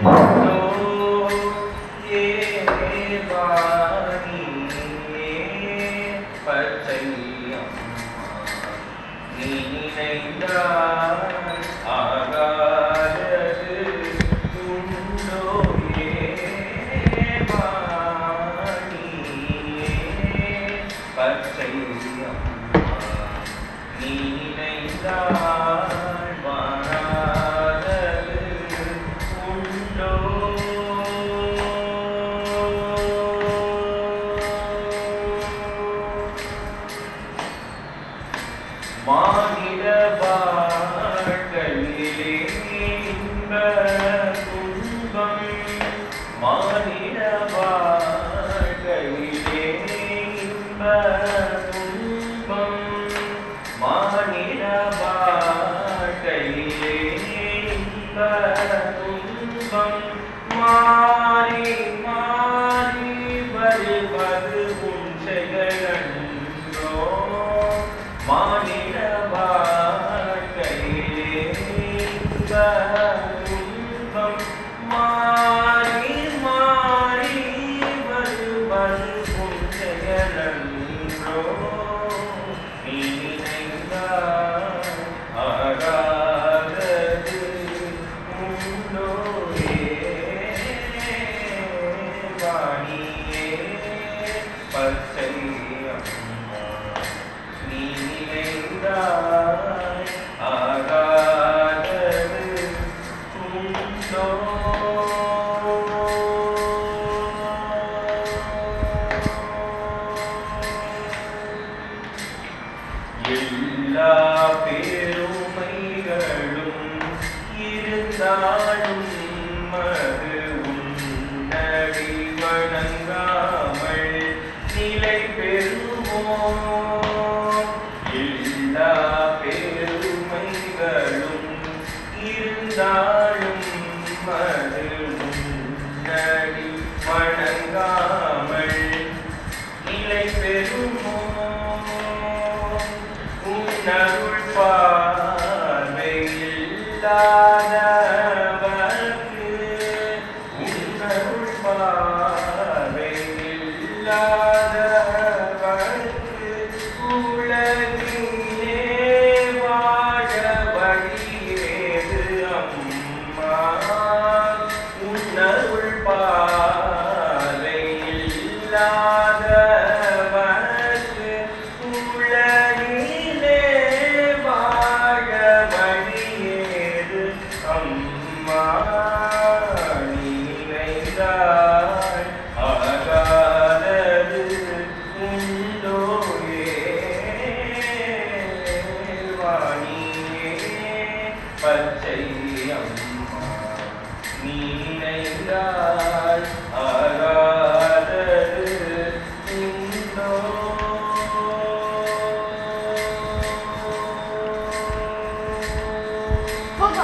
உண்டோ ஏவானியே பச்சை அம்மா நீ நினைந்தால் ஆகாதது உண்டோ ஏவானியே பச்சை அம்மா நீ நினைந்தால் வாராதது உண்டோ மானிட வாழ்க்கையிலே இன்ப துன்பம் மானிட வாழ்க்கையிலே இன்ப துன்பம் மானிட வாழ்க்கையிலே இன்ப துன்பம் மாறி மாறி வருவது உன் செயலன்றோ மானிட வாழ்க்கையிலே இன்ப துன்பம் மாறி மாறி வருவது உன் செயலன்றோ நீ நினைந்தால் ஆகாதது உண்டோ ஏவானியே பச்சை அம்மா நீ நினைந்தால் ஆகாதது உண்டோ எல்லா பெருமைகளும் இருந்தாலும் அது உன்னடி வணங்காமல் நிலை பெறுமோ எல்லா பெருமைகளும் இருந்தாலும் அது உன்னடி வணங்காமல் நிலை பெறுமோ உன்னருள் பார்வை இல்லாதவர்க்கு உன்னருள் பார்வை இல்லாதவர்க்கு உலகிலே வாழ வழியேது அம்மா உன்னருள் பார்வை இல்லாதவர்க்கு உலகிலே வாழ வழியேது அம்மா நீ நினைந்தால் ஆகாதது உண்டோ ஏவானியே பச்சை அம்மா நீ நினைந்தால் ஆகாதது உண்டோ போங்க